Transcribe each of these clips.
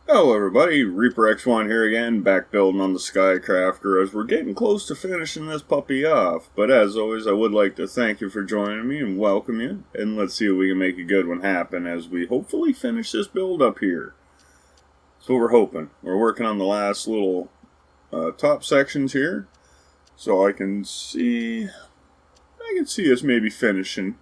Hello everybody, Reaper X1 here again, back building on the Skycrafter as we're getting close to finishing this puppy off. But as always, I would like to thank you for joining me and welcome you. And let's see if we can make a good one happen as we hopefully finish this build up here. That's what we're hoping. We're working on the last little top sections here. So I can see us maybe finishing.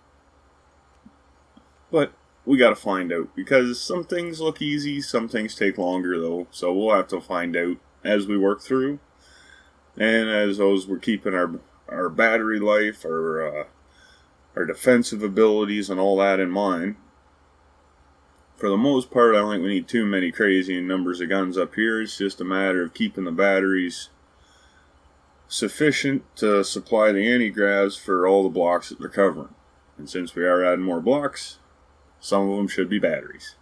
But we gotta find out, because some things look easy, some things take longer though, so we'll have to find out as we work through. And as always, we're keeping our battery life, our defensive abilities and all that in mind. For the most part, I don't think we need too many crazy numbers of guns up here. It's just a matter of keeping the batteries sufficient to supply the anti-gravs for all the blocks that they're covering. And since we are adding more blocks, some of them should be batteries.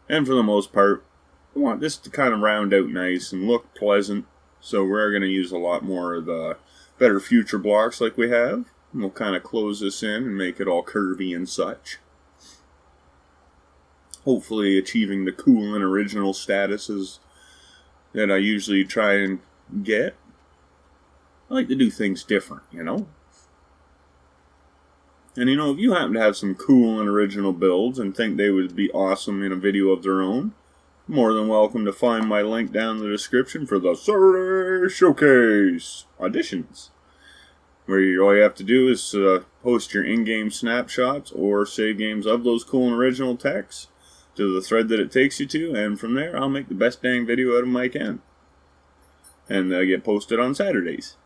And for the most part, we want this to kind of round out nice and look pleasant. So we're going to use a lot more of the better future blocks like we have. And we'll kind of close this in and make it all curvy and such. Hopefully achieving the cool and original statuses that I usually try and get. I like to do things different, you know. And you know, if you happen to have some cool and original builds and think they would be awesome in a video of their own, more than welcome to find my link down in the description for the Saturday Showcase auditions. Where all you have to do is post your in-game snapshots or save games of those cool and original techs to the thread that it takes you to, and from there I'll make the best dang video out of them I can. And they get posted on Saturdays.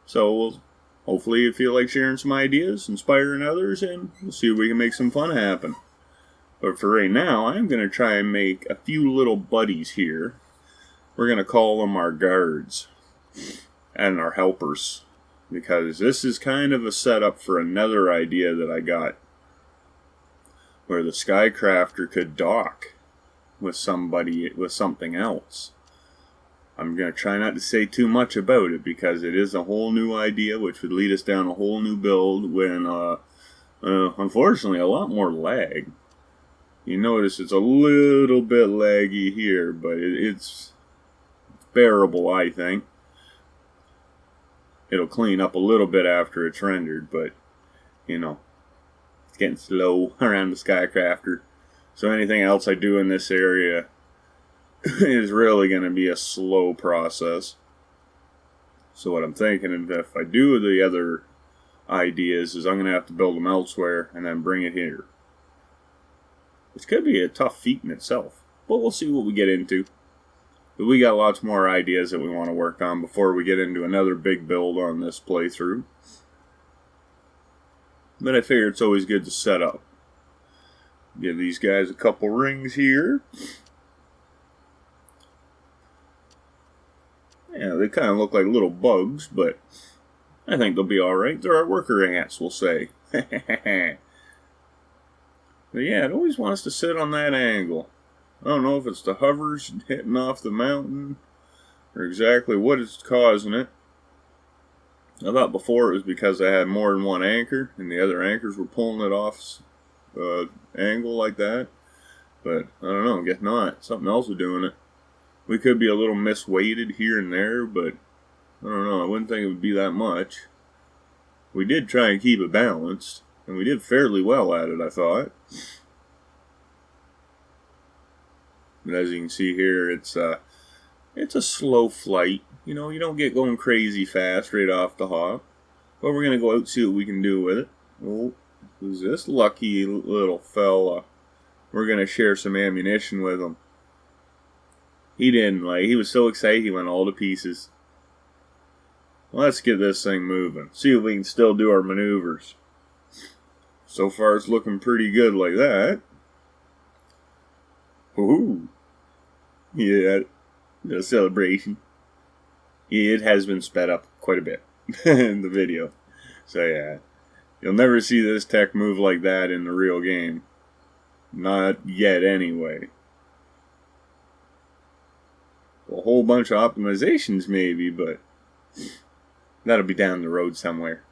So hopefully you feel like sharing some ideas, inspiring others, and we'll see if we can make some fun happen. But for right now, I'm going to try and make a few little buddies here. We're going to call them our guards and our helpers, because this is kind of a setup for another idea that I got, where the Skycrafter could dock with something else. I'm going to try not to say too much about it, because it is a whole new idea which would lead us down a whole new build when, unfortunately, a lot more lag. You notice it's a little bit laggy here, but it's bearable, I think. It'll clean up a little bit after it's rendered, but, you know, it's getting slow around the Skycrafter. So anything else I do in this area is really going to be a slow process. So what I'm thinking, if I do the other ideas, is I'm going to have to build them elsewhere and then bring it here. Which could be a tough feat in itself, but we'll see what we get into. But we got lots more ideas that we want to work on before we get into another big build on this playthrough. But I figure it's always good to set up. Give these guys a couple rings here. Yeah, they kind of look like little bugs, but I think they'll be alright. They're our worker ants, we'll say. But yeah, it always wants to sit on that angle. I don't know if it's the hovers hitting off the mountain or exactly what is causing it. I thought before it was because I had more than one anchor and the other anchors were pulling it off angle like that. But I don't know, I guess not. Something else is doing it. We could be a little misweighted here and there, but I don't know, I wouldn't think it would be that much. We did try and keep it balanced, and we did fairly well at it, I thought. But as you can see here, it's a slow flight. You know, you don't get going crazy fast right off the hop. But we're going to go out and see what we can do with it. Oh, who's this lucky little fella? We're going to share some ammunition with him. He didn't he was so excited he went all to pieces. Let's get this thing moving. See if we can still do our maneuvers. So far it's looking pretty good like that. Ooh. Yeah, a celebration. Yeah, it has been sped up quite a bit in the video. So yeah, you'll never see this tech move like that in the real game. Not yet anyway. A whole bunch of optimizations maybe, but that'll be down the road somewhere.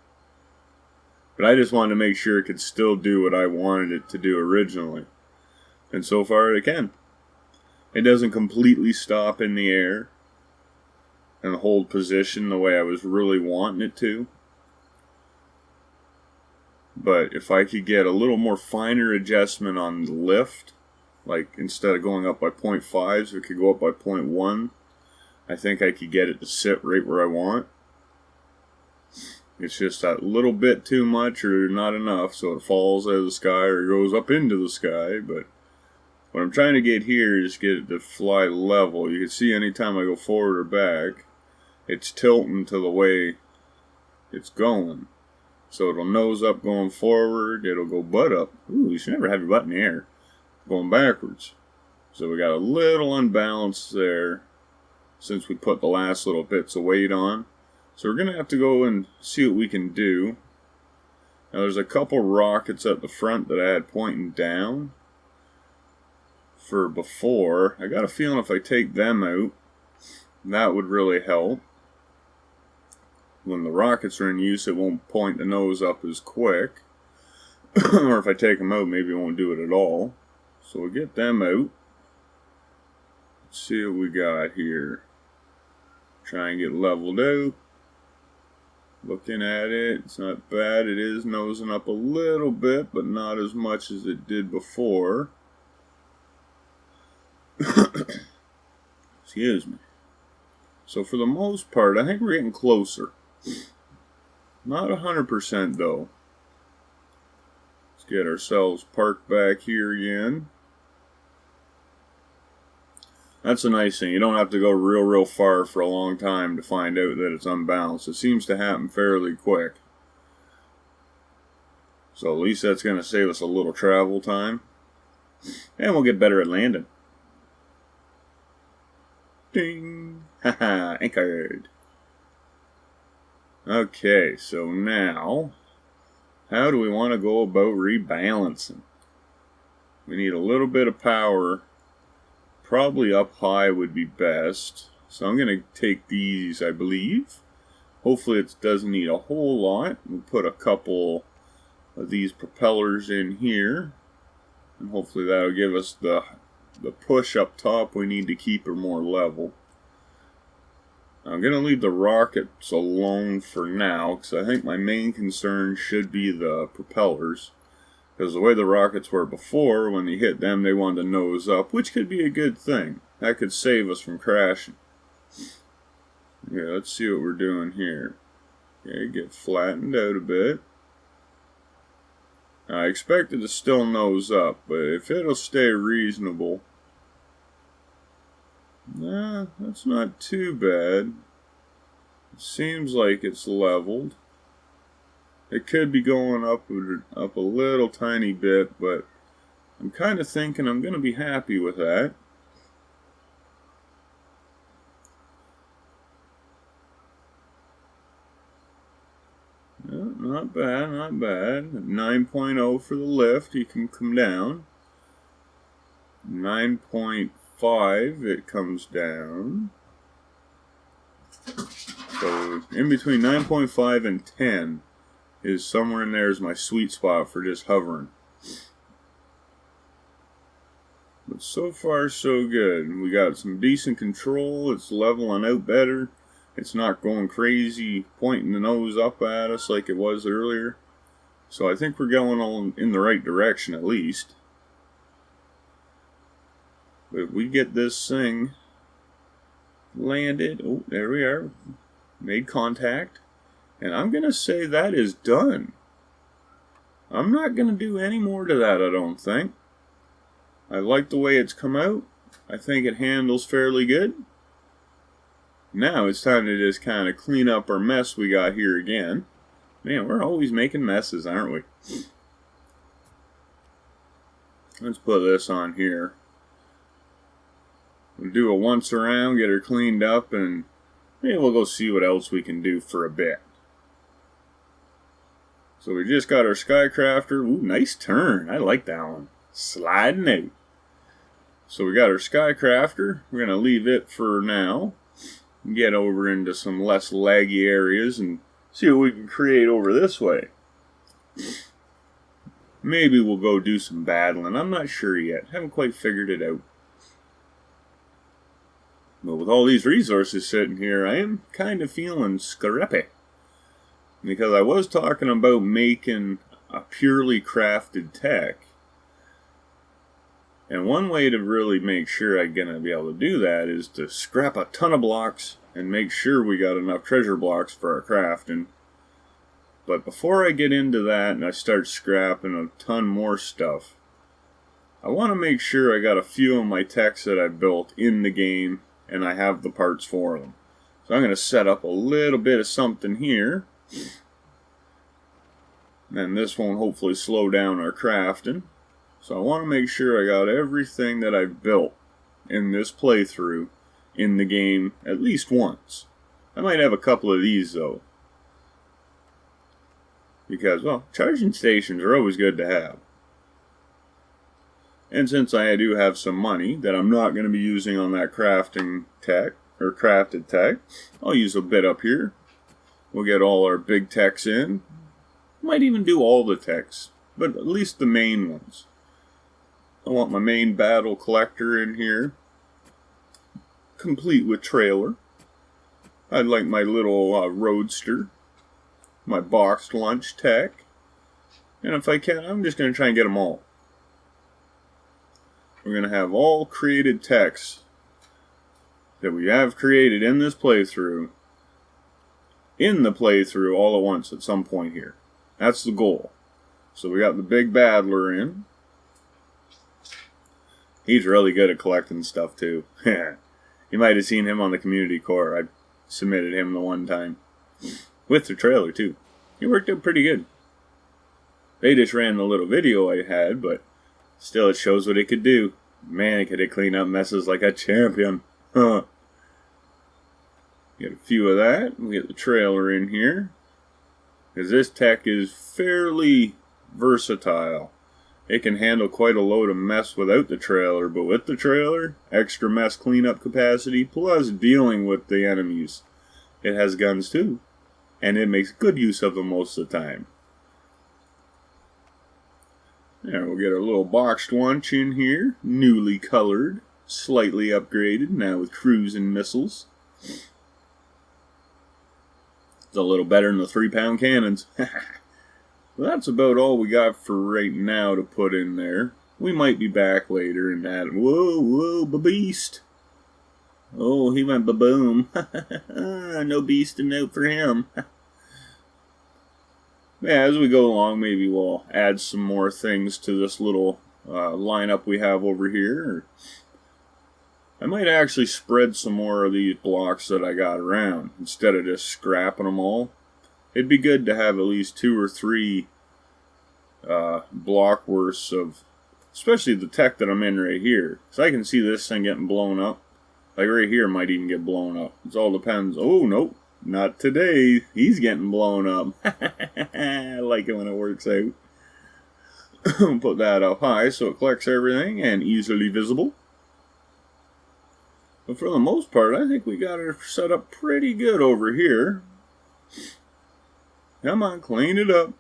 But I just wanted to make sure it could still do what I wanted it to do originally. And so far it can. It doesn't completely stop in the air and hold position the way I was really wanting it to. But if I could get a little more finer adjustment on the lift, like instead of going up by 0.5s, it could go up by 0.1. I think I could get it to sit right where I want. It's just that little bit too much or not enough, so it falls out of the sky or goes up into the sky. But what I'm trying to get here is get it to fly level. You can see anytime I go forward or back, it's tilting to the way it's going. So it'll nose up going forward, it'll go butt up. Ooh, you should never have your butt in the air. Going backwards. So we got a little unbalance there since we put the last little bits of weight on. So we're going to have to go and see what we can do. Now there's a couple rockets at the front that I had pointing down for before. I got a feeling if I take them out, that would really help. When the rockets are in use, it won't point the nose up as quick. Or if I take them out, maybe it won't do it at all. So we'll get them out. Let's see what we got here. Try and get leveled out. Looking at it, it's not bad. It is nosing up a little bit, but not as much as it did before. Excuse me. So for the most part, I think we're getting closer. Not 100% though. Let's get ourselves parked back here again. That's a nice thing. You don't have to go real far for a long time to find out that it's unbalanced. It seems to happen fairly quick. So at least that's going to save us a little travel time. And we'll get better at landing. Ding! Haha, anchored. Okay, so now, how do we want to go about rebalancing? We need a little bit of power. Probably up high would be best. So I'm going to take these, I believe. Hopefully it doesn't need a whole lot. We'll put a couple of these propellers in here. And hopefully that'll give us the push up top we need to keep her more level. I'm going to leave the rockets alone for now, because I think my main concern should be the propellers. Because the way the rockets were before, when they hit them, they wanted to nose up, which could be a good thing. That could save us from crashing. Yeah, let's see what we're doing here. Okay, get flattened out a bit. I expect it to still nose up, but if it'll stay reasonable... Nah, that's not too bad. It seems like it's leveled. It could be going up a little tiny bit, but I'm kind of thinking I'm going to be happy with that. No, not bad, not bad. 9.0 for the lift, you can come down. 9.5, it comes down. So in between 9.5 and 10 is somewhere in there is my sweet spot for just hovering. But so far so good. We got some decent control. It's leveling out better. It's not going crazy, pointing the nose up at us like it was earlier. So I think we're going all in the right direction at least. But if we get this thing landed, oh, there we are, made contact, and I'm going to say that is done. I'm not going to do any more to that, I don't think. I like the way it's come out. I think it handles fairly good. Now it's time to just kind of clean up our mess we got here again. Man, we're always making messes, aren't we? Let's put this on here. We'll do a once around, get her cleaned up, and maybe we'll go see what else we can do for a bit. So we just got our Skycrafter. Ooh, nice turn. I like that one. Sliding out. So we got our Skycrafter. We're going to leave it for now. Get over into some less laggy areas and see what we can create over this way. Maybe we'll go do some battling. I'm not sure yet. Haven't quite figured it out. But with all these resources sitting here, I am kind of feeling scrappy. Because I was talking about making a purely crafted tech. And one way to really make sure I'm going to be able to do that is to scrap a ton of blocks and make sure we got enough treasure blocks for our crafting. But before I get into that and I start scrapping a ton more stuff, I want to make sure I got a few of my techs that I built in the game and I have the parts for them. So I'm going to set up a little bit of something here. And this won't hopefully slow down our crafting. So I want to make sure I got everything that I've built in this playthrough in the game at least once. I might have a couple of these though. Because, well, charging stations are always good to have. And since I do have some money that I'm not going to be using on that crafting tech, or crafted tech, I'll use a bit up here. We'll get all our big techs in. Might even do all the techs, but at least the main ones. I want my main battle collector in here, complete with trailer. I'd like my little roadster, my boxed lunch tech, and if I can, I'm just going to try and get them all. We're going to have all created techs that we have created in this playthrough, all at once at some point here. That's the goal. So we got the big battler in. He's really good at collecting stuff too. You might have seen him on the community core. I submitted him the one time. With the trailer too. He worked out pretty good. They just ran the little video I had, but still it shows what it could do. Man, it could clean up messes like a champion. Get a few of that. We get the trailer in here. Because this tech is fairly versatile. It can handle quite a load of mess without the trailer, but with the trailer, extra mess cleanup capacity, plus dealing with the enemies. It has guns too, and it makes good use of them most of the time. There, we'll get our little boxed lunch in here, newly colored, slightly upgraded, now with cruising missiles. It's a little better than the 3-pound cannons. Well, that's about all we got for right now to put in there. We might be back later and add... Whoa, beast. Oh, he went ba-boom. No beasting out for him. Yeah, as we go along, maybe we'll add some more things to this little lineup we have over here. I might actually spread some more of these blocks that I got around instead of just scrapping them all. It'd be good to have at least 2 or 3 block worths of, especially the tech that I'm in right here. So I can see this thing getting blown up. Like right here might even get blown up. It all depends. Oh, nope. Not today. He's getting blown up. I like it when it works out. Put that up high so it collects everything and easily visible. But for the most part, I think we got it set up pretty good over here. Come on, clean it up.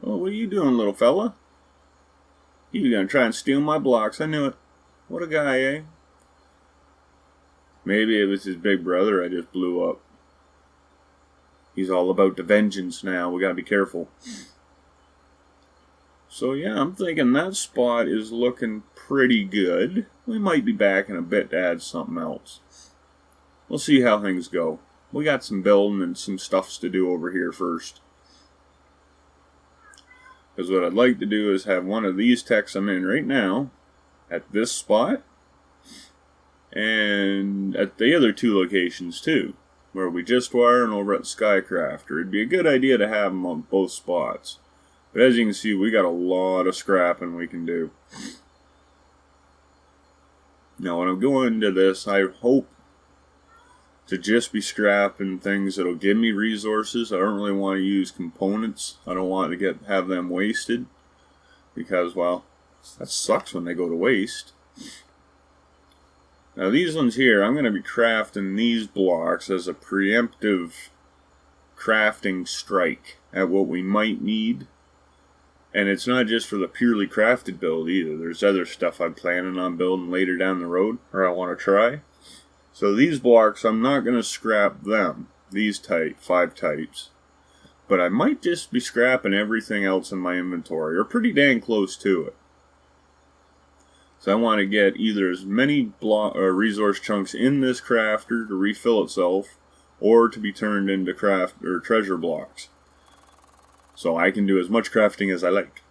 Oh, what are you doing, little fella? You gonna try and steal my blocks. I knew it. What a guy, eh? Maybe it was his big brother I just blew up. He's all about the vengeance now. We gotta be careful. So yeah, I'm thinking that spot is looking pretty good. We might be back in a bit to add something else. We'll see how things go. We got some building and some stuffs to do over here first. Because what I'd like to do is have one of these techs I'm in right now at this spot and at the other 2 locations too, where we just were and over at Skycrafter. It'd be a good idea to have them on both spots. But as you can see, we got a lot of scrapping we can do. Now when I'm going into this, I hope to just be scrapping things that'll give me resources. I don't really want to use components. I don't want to have them wasted. Because, well, that sucks when they go to waste. Now these ones here, I'm going to be crafting these blocks as a preemptive crafting strike at what we might need. And it's not just for the purely crafted build either. There's other stuff I'm planning on building later down the road, or I want to try. So these blocks, I'm not going to scrap them, these 5 types. But I might just be scrapping everything else in my inventory, or pretty dang close to it. So I want to get either as many resource chunks in this crafter to refill itself, or to be turned into treasure blocks. So I can do as much crafting as I like.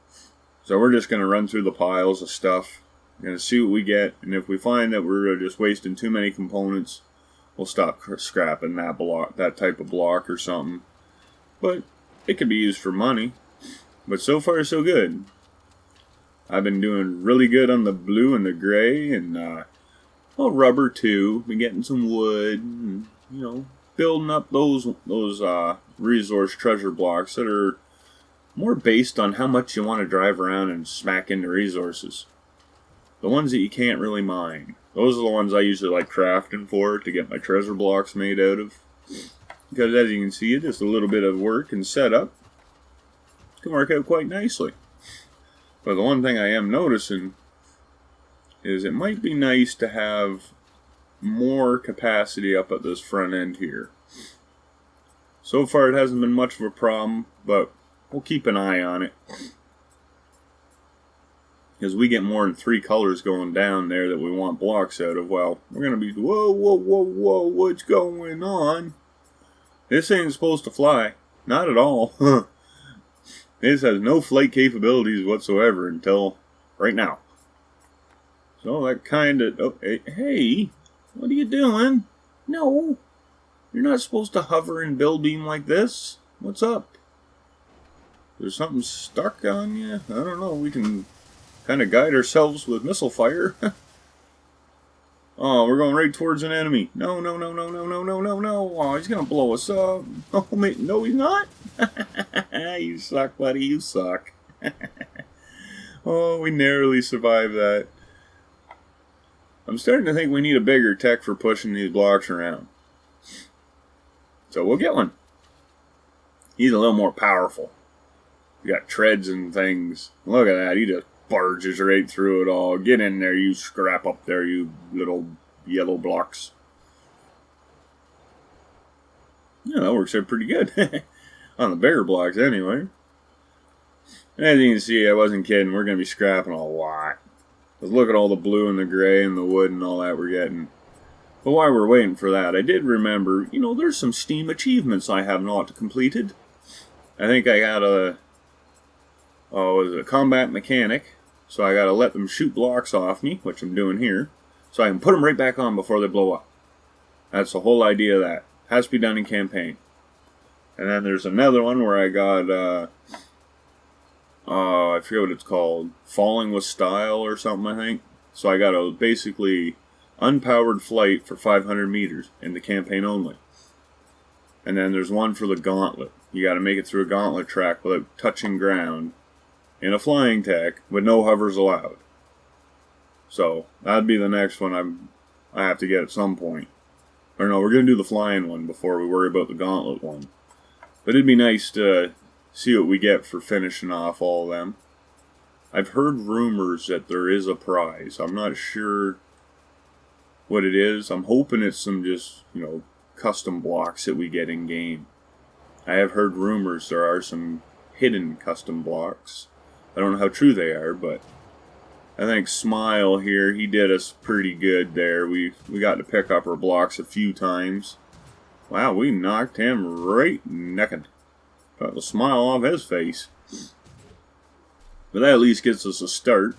So we're just going to run through the piles of stuff, going to see what we get, and if we find that we're just wasting too many components, we'll stop scrapping that type of block or something. But it could be used for money. But so far so good. I've been doing really good on the blue and the gray, and rubber too. Been getting some wood, and, building up those resource treasure blocks that are more based on how much you want to drive around and smack into resources. The ones that you can't really mine. Those are the ones I usually like crafting for, to get my treasure blocks made out of. Because as you can see, just a little bit of work and setup can work out quite nicely. But the one thing I am noticing is it might be nice to have more capacity up at this front end here. So far it hasn't been much of a problem, but we'll keep an eye on it. As we get more than 3 colors going down there that we want blocks out of, well, we're going to be, whoa, what's going on? This ain't supposed to fly. Not at all. This has no flight capabilities whatsoever until right now. So that kind of, oh, hey, what are you doing? No, you're not supposed to hover and build beam like this. What's up? There's something stuck on you? I don't know. We can kind of guide ourselves with missile fire. Oh, we're going right towards an enemy. No. Oh, he's going to blow us up. Oh, no, he's not. You suck, buddy. You suck. Oh, we narrowly survived that. I'm starting to think we need a bigger tech for pushing these blocks around. So we'll get one. He's a little more powerful. We got treads and things. Look at that. He just barges right through it all. Get in there, you scrap up there, you little yellow blocks. Yeah, that works out pretty good. On the bigger blocks, anyway. As you can see, I wasn't kidding. We're going to be scrapping a lot. But look at all the blue and the gray and the wood and all that we're getting. But while we're waiting for that, I did remember, there's some Steam achievements I have not completed. I think I got a combat mechanic. So I gotta let them shoot blocks off me, which I'm doing here, so I can put them right back on before they blow up. That's the whole idea of that. Has to be done in campaign. And then there's another one where I got, I forget what it's called, Falling with Style or something, I think. So I got a basically unpowered flight for 500 meters in the campaign only. And then there's one for the gauntlet. You gotta make it through a gauntlet track without touching ground, in a flying tech, with no hovers allowed. So, that'd be the next one I have to get at some point. Or no, we're going to do the flying one before we worry about the gauntlet one. But it'd be nice to see what we get for finishing off all of them. I've heard rumors that there is a prize. I'm not sure what it is. I'm hoping it's some just, custom blocks that we get in-game. I have heard rumors there are some hidden custom blocks. I don't know how true they are, but I think Smile here, he did us pretty good there. We got to pick up our blocks a few times. Wow, we knocked him right naked. Got the smile off his face. But that at least gets us a start.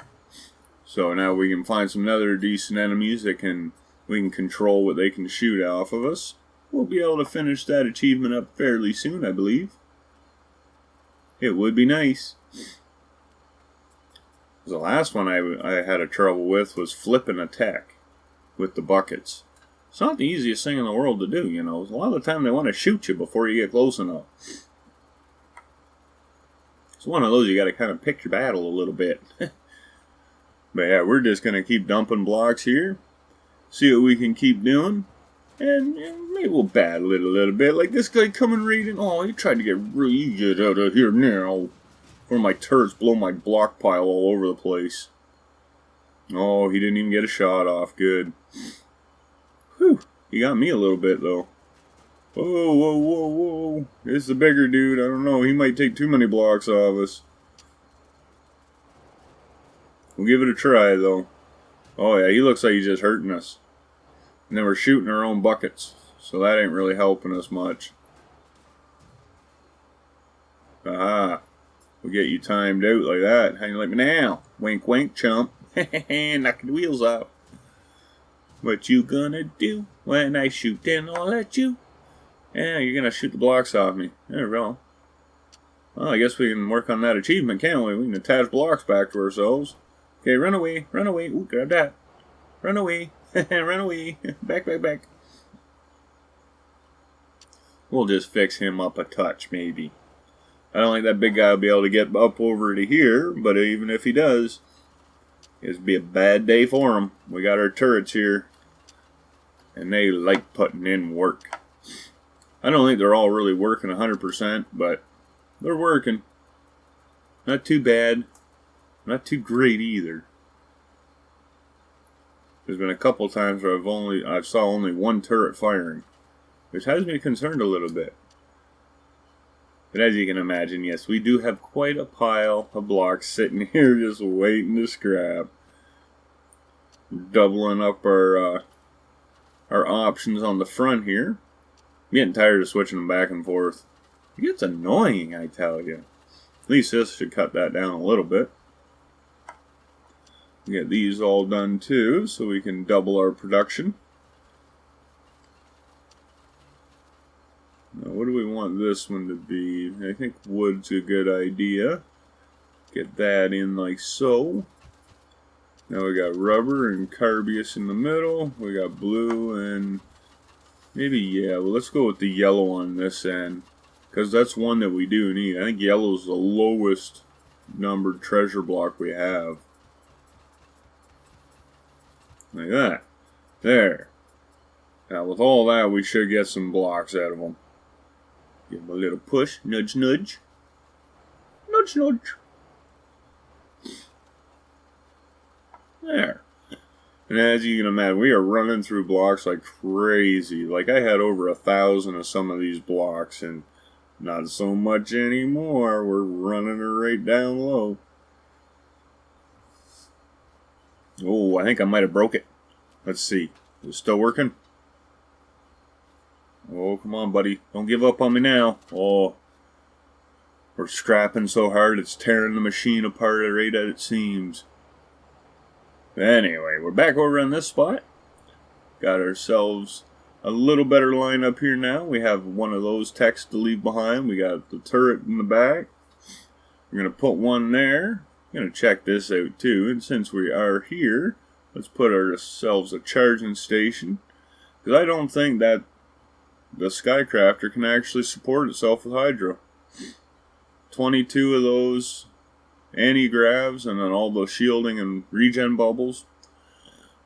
So now we can find some other decent enemies that we can control what they can shoot off of us. We'll be able to finish that achievement up fairly soon, I believe. It would be nice. The last one I had a trouble with was flipping a tech with the buckets. It's not the easiest thing in the world to do, A lot of the time they want to shoot you before you get close enough. It's one of those you got to kind of pick your battle a little bit. But yeah, we're just going to keep dumping blocks here. See what we can keep doing. And maybe we'll battle it a little bit. Like this guy coming right in. Oh, he tried to get out of here now. Before my turrets blow my block pile all over the place. Oh, he didn't even get a shot off. Good. Whew. He got me a little bit, though. Whoa, whoa, whoa, whoa. It's the bigger dude. I don't know. He might take too many blocks off us. We'll give it a try, though. Oh, yeah, he looks like he's just hurting us. And then we're shooting our own buckets. So that ain't really helping us much. Aha. We'll get you timed out like that. How you like me now? Wink, wink, chump. Knocking the wheels off. What you gonna do when I shoot then all at you? Yeah, you're gonna shoot the blocks off me. There we go. Well, I guess we can work on that achievement, can't we? We can attach blocks back to ourselves. Okay, run away, run away. Ooh, grab that. Run away, run away. Back, back, back. We'll just fix him up a touch, maybe. I don't think that big guy will be able to get up over to here, but even if he does, it'll be a bad day for him. We got our turrets here, and they like putting in work. I don't think they're all really working 100%, but they're working. Not too bad. Not too great either. There's been a couple times where I saw only one turret firing, which has me concerned a little bit. But as you can imagine, yes, we do have quite a pile of blocks sitting here just waiting to scrap. Doubling up our options on the front here. I'm getting tired of switching them back and forth. It gets annoying, I tell you. At least this should cut that down a little bit. Get these all done too, so we can double our production. Now, what do we want this one to be? I think wood's a good idea. Get that in like so. Now we got rubber and carbius in the middle. We got blue and maybe, yeah, well, let's go with the yellow on this end, because that's one that we do need. I think yellow is the lowest numbered treasure block we have. Like that. There. Now with all that, we should get some blocks out of them. Give them a little push. Nudge, nudge. Nudge, nudge. There. And as you can imagine, we are running through blocks like crazy. Like I had over 1,000 of some of these blocks, and not so much anymore. We're running her right down low. Oh, I think I might have broke it. Let's see. Is it still working? Oh, come on, buddy. Don't give up on me now. Oh, we're scrapping so hard it's tearing the machine apart right as it seems. Anyway, we're back over on this spot. Got ourselves a little better line up here now. We have one of those techs to leave behind. We got the turret in the back. We're going to put one there. I'm going to check this out too. And since we are here, let's put ourselves a charging station. Because I don't think that the Skycrafter can actually support itself with hydro. 22 of those anti-gravs and then all the shielding and regen bubbles.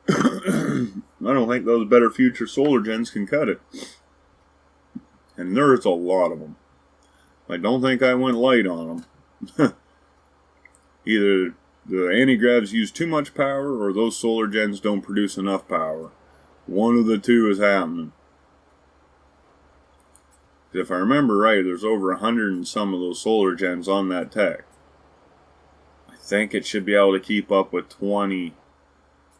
I don't think those better future solar gens can cut it. And there's a lot of them. I don't think I went light on them. Either the anti-gravs use too much power or those solar gens don't produce enough power. One of the two is happening. If I remember right, there's over 100 and some of those solar gens on that tech. I think it should be able to keep up with 20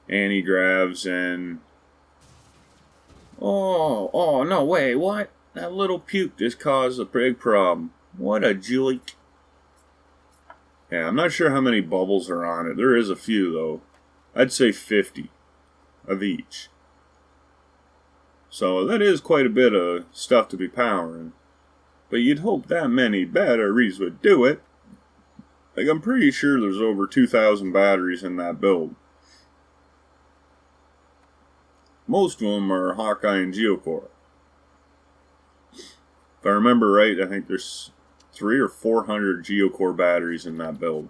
anti-gravs and... Oh, no way, what? That little puke just caused a big problem. What a joke. Yeah, I'm not sure how many bubbles are on it. There is a few, though. I'd say 50 of each. So that is quite a bit of stuff to be powering. But you'd hope that many batteries would do it. Like, I'm pretty sure there's over 2,000 batteries in that build. Most of them are Hawkeye and Geocore. If I remember right, I think there's 300 or 400 Geocore batteries in that build.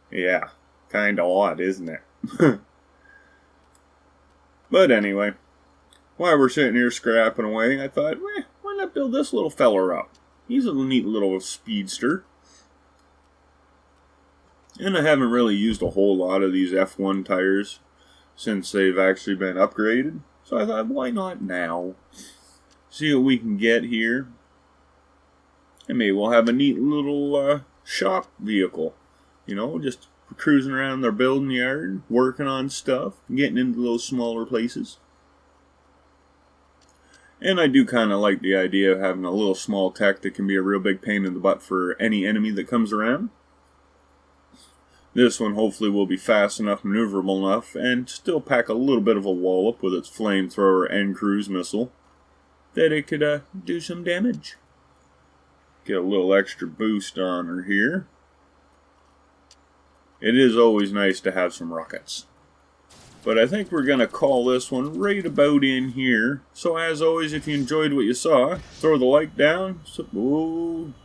Yeah, kinda odd, isn't it? But anyway, while we're sitting here scrapping away, I thought, why not build this little feller up? He's a neat little speedster. And I haven't really used a whole lot of these F1 tires. since they've actually been upgraded. So I thought, why not now? See what we can get here. And maybe we'll have a neat little shop vehicle. You know, just cruising around their building yard, working on stuff, getting into those smaller places. And I do kind of like the idea of having a little small tech that can be a real big pain in the butt for any enemy that comes around. This one hopefully will be fast enough, maneuverable enough, and still pack a little bit of a wallop with its flamethrower and cruise missile that it could do some damage. Get a little extra boost on her here. It is always nice to have some rockets. But I think we're going to call this one right about in here. So as always, if you enjoyed what you saw, throw the like down.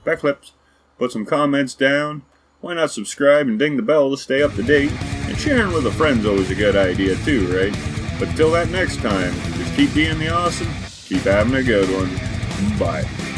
Backflips. Put some comments down. Why not subscribe and ding the bell to stay up to date? And sharing with a friend's always a good idea too, right? But till that next time, just keep being the awesome. Keep having a good one. Bye.